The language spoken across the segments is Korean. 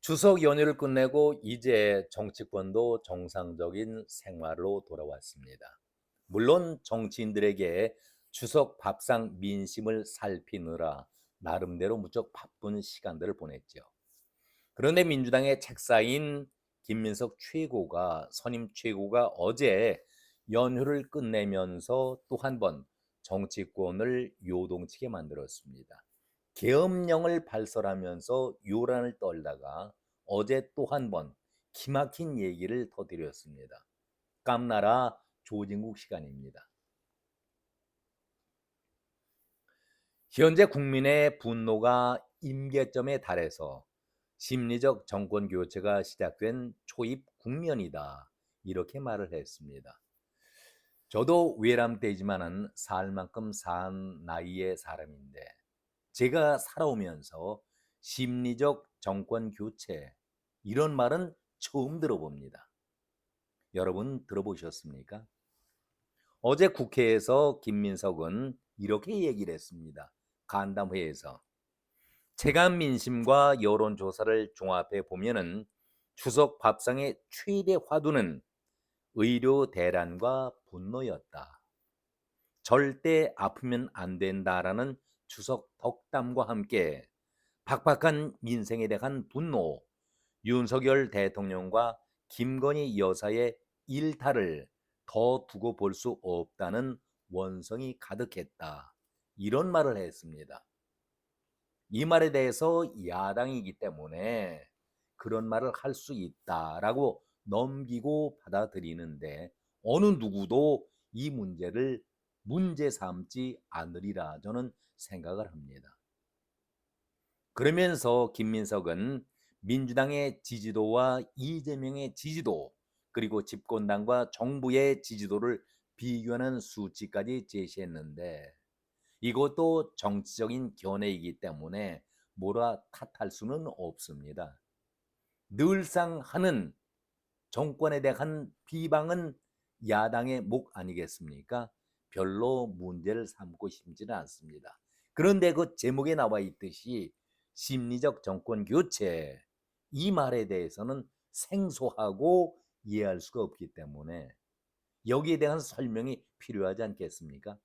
추석 연휴를 끝내고 이제 정치권도 정상적인 생활로 돌아왔습니다. 물론 정치인들에게 추석 밥상 민심을 살피느라 나름대로 무척 바쁜 시간들을 보냈죠. 그런데 민주당의 책사인 김민석 최고가 선임 최고가 어제 연휴를 끝내면서 또 한 번 정치권을 요동치게 만들었습니다. 계엄령을 발설하면서 요란을 떨다가 어제 또 한 번 기막힌 얘기를 터뜨렸습니다. 깜나라 조진국 시간입니다. 현재 국민의 분노가 임계점에 달해서 심리적 정권 교체가 시작된 초입 국면이다. 이렇게 말을 했습니다. 저도 외람되지만은 살 만큼 산 나이의 사람인데 제가 살아오면서 심리적 정권 교체 이런 말은 처음 들어봅니다. 여러분 들어보셨습니까? 어제 국회에서 김민석은 이렇게 얘기를 했습니다. 간담회에서 체감 민심과 여론조사를 종합해 보면은 추석 밥상의 최대 화두는 의료 대란과 분노였다. 절대 아프면 안 된다라는 추석 덕담과 함께 팍팍한 민생에 대한 분노, 윤석열 대통령과 김건희 여사의 일탈을 더 두고 볼 수 없다는 원성이 가득했다. 이런 말을 했습니다. 이 말에 대해서 야당이기 때문에 그런 말을 할 수 있다라고 넘기고 받아들이는데 어느 누구도 이 문제를 문제 삼지 않으리라 저는 생각을 합니다. 그러면서 김민석은 민주당의 지지도와 이재명의 지지도 그리고 집권당과 정부의 지지도를 비교하는 수치까지 제시했는데 이것도 정치적인 견해이기 때문에 뭐라 탓할 수는 없습니다. 늘상 하는 정권에 대한 비방은 야당의 목 아니겠습니까? 별로 문제를 삼고 싶지는 않습니다. 그런데 그 제목에 나와 있듯이 심리적 정권 교체 이 말에 대해서는 생소하고 이해할 수가 없기 때문에 여기에 대한 설명이 필요하지 않겠습니까?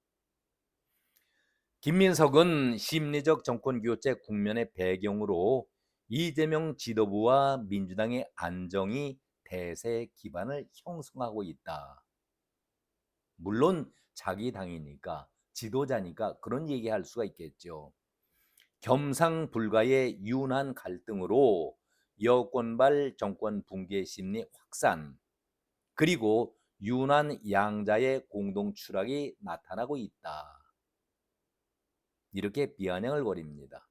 김민석은 심리적 정권 교체 국면의 배경으로 이재명 지도부와 민주당의 안정이 대세 기반을 형성하고 있다. 물론 자기 당이니까 지도자니까 그런 얘기할 수가 있겠죠. 겸상불가의 윤한 갈등으로 여권발 정권 붕괴 심리 확산 그리고 윤한 양자의 공동 추락이 나타나고 있다. 이렇게 비아냥을 벌입니다.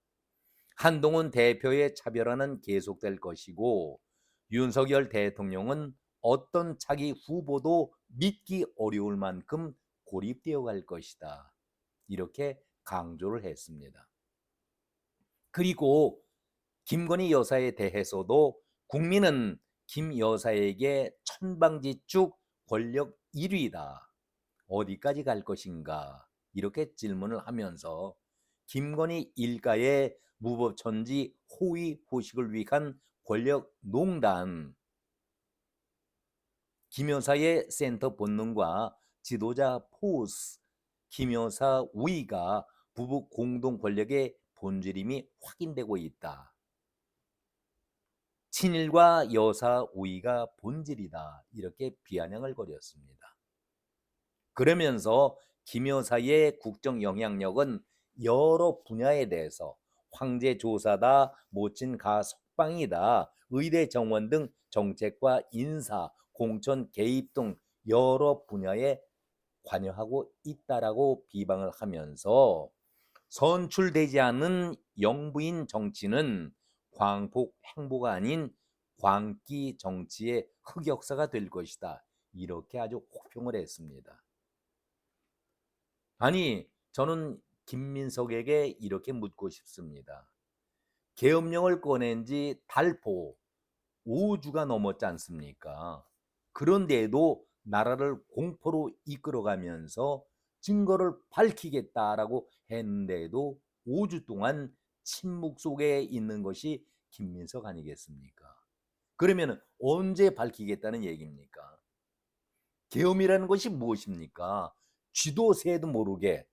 한동훈 대표의 차별화는 계속될 것이고 윤석열 대통령은 어떤 차기 후보도 믿기 어려울 만큼 고립되어 갈 것이다. 이렇게 강조를 했습니다. 그리고 김건희 여사에 대해서도 국민은 김 여사에게 천방지축 권력 1위다. 어디까지 갈 것인가? 이렇게 질문을 하면서 김건희 일가의 무법천지 호의호식을 위한 권력 농단, 김 여사의 센터 본능과 지도자 포스, 김 여사 우위가 부부 공동 권력의 본질임이 확인되고 있다. 친일과 여사 우위가 본질이다. 이렇게 비아냥을 거렸습니다. 그러면서 김 여사의 국정 영향력은 여러 분야에 대해서 황제 조사다, 모친 가 석방이다, 의대 정원 등 정책과 인사, 공천 개입 등 여러 분야에 관여하고 있다라고 비방을 하면서 선출되지 않은 영부인 정치는 광복 행보가 아닌 광기 정치의 흑역사가 될 것이다. 이렇게 아주 혹평을 했습니다. 아니, 저는 김민석에게 이렇게 묻고 싶습니다. 계엄령을 꺼낸 지 달포 5주가 넘었지 않습니까? 그런데도 나라를 공포로 이끌어가면서 증거를 밝히겠다라고 했는데도 5주 동안 침묵 속에 있는 것이 김민석 아니겠습니까? 그러면 언제 밝히겠다는 얘기입니까? 계엄이라는 것이 무엇입니까? 쥐도 새도 모르게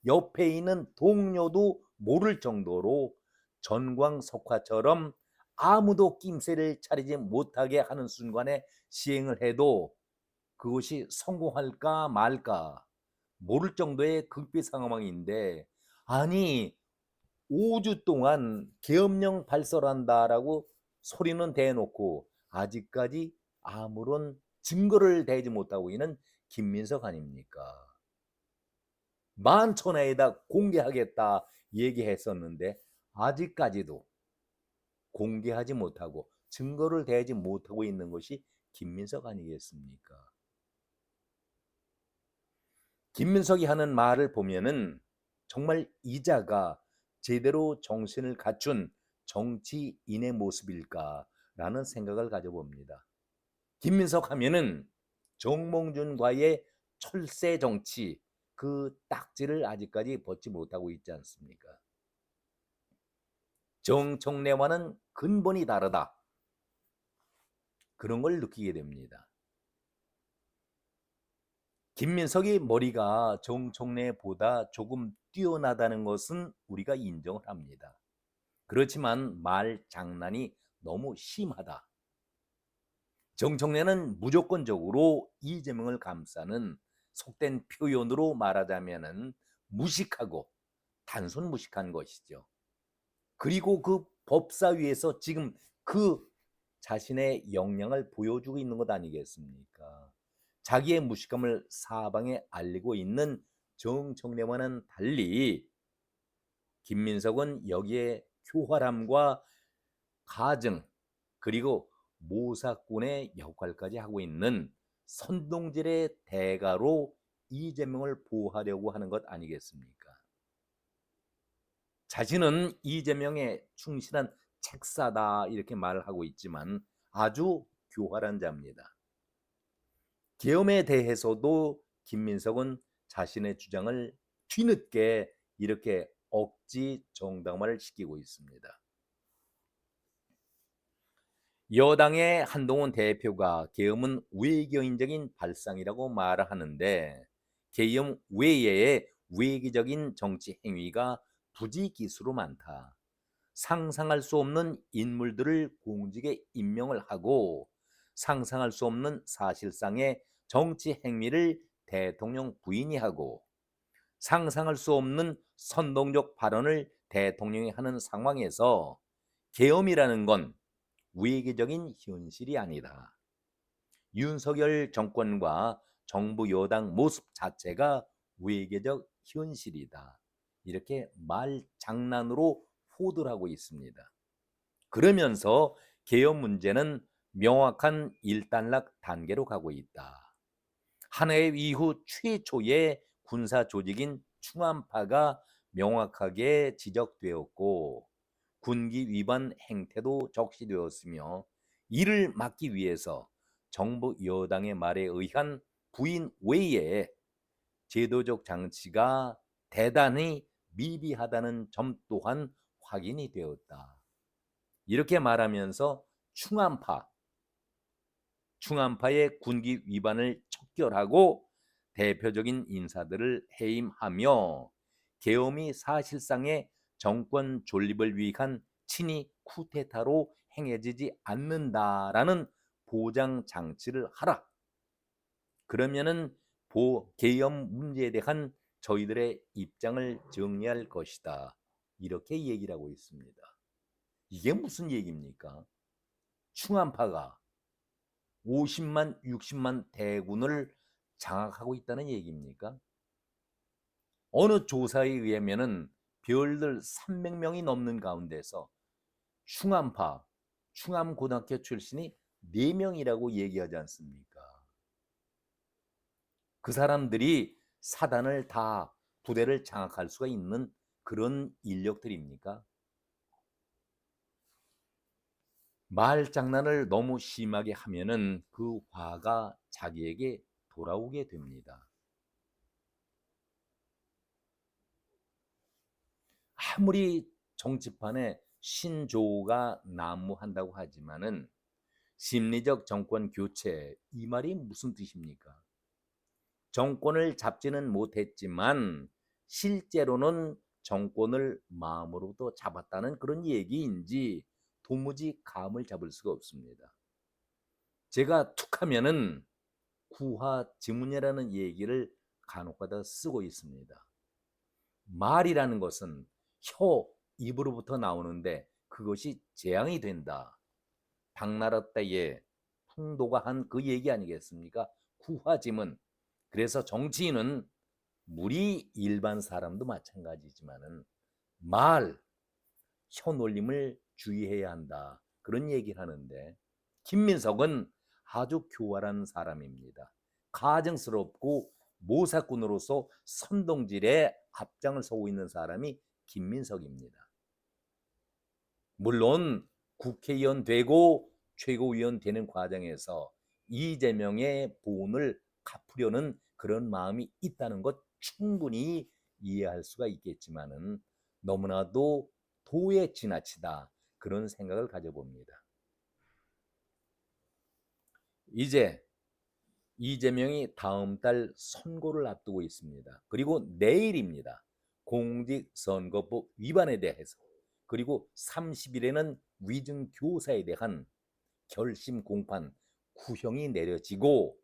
옆에 있는 동료도 모를 정도로 전광석화처럼 아무도 낌새를 차리지 못하게 하는 순간에 시행을 해도 그것이 성공할까 말까 모를 정도의 극비 상황인데, 아니 5주 동안 계엄령 발설한다라고 소리는 대놓고 아직까지 아무런 증거를 대지 못하고 있는 김민석 아닙니까? 만천하에다 공개하겠다 얘기했었는데 아직까지도 공개하지 못하고 증거를 대지 못하고 있는 것이 김민석 아니겠습니까? 김민석이 하는 말을 보면은 정말 이자가 제대로 정신을 갖춘 정치인의 모습일까라는 생각을 가져봅니다. 김민석 하면은 정몽준과의 철새 정치, 그 딱지를 아직까지 벗지 못하고 있지 않습니까? 정청래와는 근본이 다르다. 그런 걸 느끼게 됩니다. 김민석의 머리가 정청래보다 조금 뛰어나다는 것은 우리가 인정을 합니다. 그렇지만 말 장난이 너무 심하다. 정청래는 무조건적으로 이재명을 감싸는, 속된 표현으로 말하자면은 무식하고 단순 무식한 것이죠. 그리고 그 법사위에서 지금 그 자신의 역량을 보여주고 있는 것 아니겠습니까? 자기의 무식함을 사방에 알리고 있는 정청래와는 달리 김민석은 여기에 교활함과 가증, 그리고 모사꾼의 역할까지 하고 있는 선동질의 대가로 이재명을 보호하려고 하는 것 아니겠습니까? 자신은 이재명의 충실한 책사다 이렇게 말을 하고 있지만 아주 교활한 자입니다. 계엄에 대해서도 김민석은 자신의 주장을 뒤늦게 이렇게 억지 정당화를 시키고 있습니다. 여당의 한동훈 대표가 계엄은 외교인적인 발상이라고 말을 하는데, 계엄 외에의 외기적인 정치 행위가 부지기수로 많다. 상상할 수 없는 인물들을 공직에 임명을 하고 상상할 수 없는 사실상의 정치 행위를 대통령 부인이 하고 상상할 수 없는 선동적 발언을 대통령이 하는 상황에서 계엄이라는 건 외교적인 현실이 아니다. 윤석열 정권과 정부 여당 모습 자체가 외교적 현실이다. 이렇게 말 장난으로 호도를 하고 있습니다. 그러면서 계엄 문제는 명확한 일단락 단계로 가고 있다. 한해 이후 최초의 군사 조직인 충암파가 명확하게 지적되었고 군기 위반 행태도 적시되었으며, 이를 막기 위해서 정부 여당의 말에 의한 부인 외에 제도적 장치가 대단히 미비하다는 점 또한 확인이 되었다. 이렇게 말하면서 충암파의 군기 위반을 척결하고 대표적인 인사들을 해임하며 계엄이 사실상의 정권 존립을 위한 친위 쿠데타로 행해지지 않는다라는 보장 장치를 하라. 그러면은 계엄 문제에 대한 저희들의 입장을 정리할 것이다. 이렇게 얘기를 하고 있습니다. 이게 무슨 얘기입니까? 충암파가 50만, 60만 대군을 장악하고 있다는 얘기입니까? 어느 조사에 의하면은 별들 300명이 넘는 가운데서 충암파, 충암고등학교 출신이 4명이라고 얘기하지 않습니까? 그 사람들이 사단을 다 부대를 장악할 수가 있는 그런 인력들입니까? 말장난을 너무 심하게 하면은 그 화가 자기에게 돌아오게 됩니다. 아무리 정치판에 신조가 난무한다고 하지만은 심리적 정권 교체 이 말이 무슨 뜻입니까? 정권을 잡지는 못했지만 실제로는 정권을 마음으로도 잡았다는 그런 얘기인지 도무지 감을 잡을 수가 없습니다. 제가 툭하면은 구하지문이라는 얘기를 간혹가다 쓰고 있습니다. 말이라는 것은 혀, 입으로부터 나오는데 그것이 재앙이 된다. 당나라 때에 풍도가 한 그 얘기 아니겠습니까? 구하지문. 그래서 정치인은 우리 일반 사람도 마찬가지지만은 말, 혀놀림을 주의해야 한다. 그런 얘기를 하는데 김민석은 아주 교활한 사람입니다. 가증스럽고 모사꾼으로서 선동질에 앞장을 서고 있는 사람이 김민석입니다. 물론 국회의원 되고 최고위원 되는 과정에서 이재명의 보훈을 갚으려는 그런 마음이 있다는 것 충분히 이해할 수가 있겠지만은 너무나도 도에 지나치다 그런 생각을 가져봅니다. 이제 이재명이 다음 달 선고를 앞두고 있습니다. 그리고 내일입니다. 공직선거법 위반에 대해서 그리고 30일에는 위증교사에 대한 결심 공판 구형이 내려지고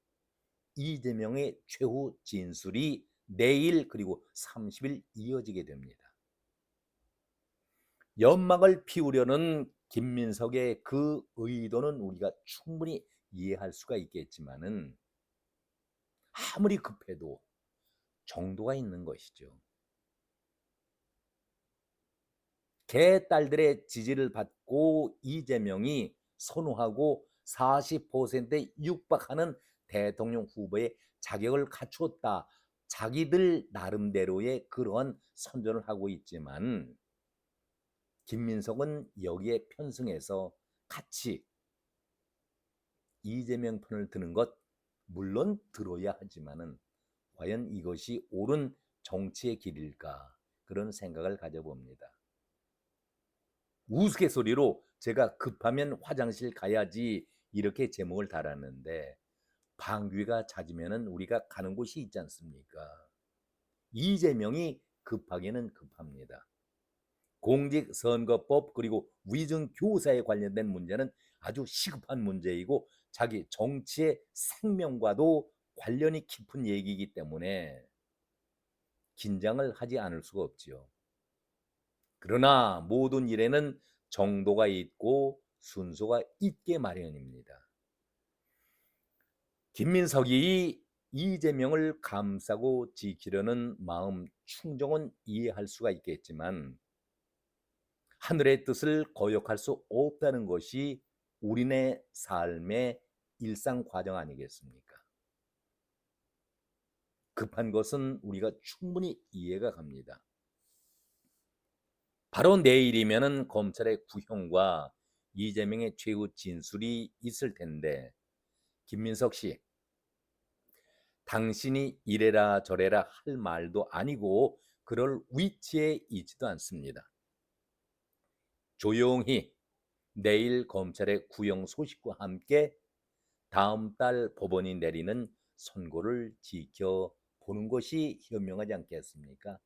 이재명의 최후 진술이 내일 그리고 30일 이어지게 됩니다. 연막을 피우려는 김민석의 그 의도는 우리가 충분히 이해할 수가 있겠지만은 아무리 급해도 정도가 있는 것이죠. 개딸들의 지지를 받고 이재명이 선호하고 40%에 육박하는 대통령 후보의 자격을 갖추었다. 자기들 나름대로의 그러한 선전을 하고 있지만 김민석은 여기에 편승해서 같이 이재명 편을 드는 것 물론 들어야 하지만은 과연 이것이 옳은 정치의 길일까 그런 생각을 가져봅니다. 우스갯소리로 제가 급하면 화장실 가야지 이렇게 제목을 달았는데 방귀가 잦으면 우리가 가는 곳이 있지 않습니까? 이재명이 급하기는 급합니다. 공직선거법 그리고 위증교사에 관련된 문제는 아주 시급한 문제이고 자기 정치의 생명과도 관련이 깊은 얘기이기 때문에 긴장을 하지 않을 수가 없지요. 그러나 모든 일에는 정도가 있고 순서가 있게 마련입니다. 김민석이 이재명을 감싸고 지키려는 마음 충정은 이해할 수가 있겠지만 하늘의 뜻을 거역할 수 없다는 것이 우리네 삶의 일상 과정 아니겠습니까? 급한 것은 우리가 충분히 이해가 갑니다. 바로 내일이면은 검찰의 구형과 이재명의 최후 진술이 있을 텐데 김민석 씨, 당신이 이래라 저래라 할 말도 아니고 그럴 위치에 있지도 않습니다. 조용히 내일 검찰의 구형 소식과 함께 다음 달 법원이 내리는 선고를 지켜보는 것이 현명하지 않겠습니까?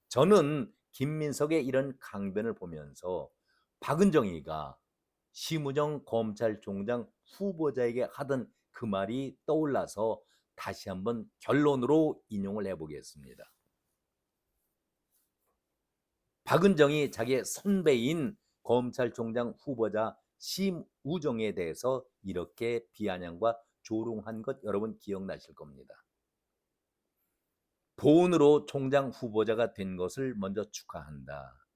저는 김민석의 이런 강변을 보면서 박은정이가 심우정 검찰총장 후보자에게 하던 그 말이 떠올라서 다시 한번 결론으로 인용을 해보겠습니다. 박은정이 자기의 선배인 검찰총장 후보자 심우정에 대해서 이렇게 비아냥과 조롱한 것 여러분 기억나실 겁니다. 보훈으로 총장 후보자가 된 것을 먼저 축하한다.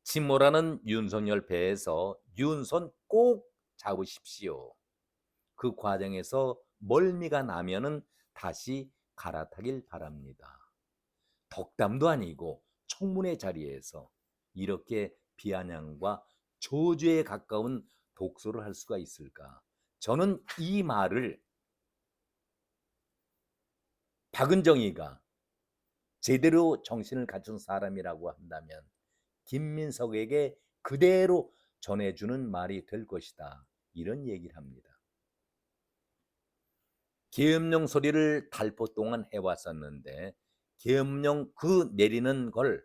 친모라는 윤석열 배에서 윤선 꼭 잡으십시오. 그 과정에서 멀미가 나면은 다시 갈아타길 바랍니다. 덕담도 아니고 청문회 자리에서 이렇게 비아냥과 저주에 가까운 독소를 할 수가 있을까? 저는 이 말을 박은정이가 제대로 정신을 갖춘 사람이라고 한다면 김민석에게 그대로 전해주는 말이 될 것이다. 이런 얘기를 합니다. 계엄령 소리를 달포 동안 해왔었는데 계엄령 그 내리는 걸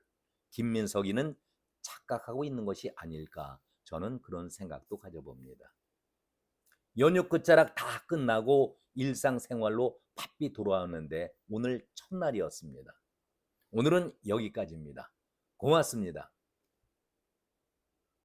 김민석이는 착각하고 있는 것이 아닐까, 저는 그런 생각도 가져봅니다. 연휴 끝자락 다 끝나고 일상생활로 바삐 돌아왔는데 오늘 첫날이었습니다. 오늘은 여기까지입니다. 고맙습니다.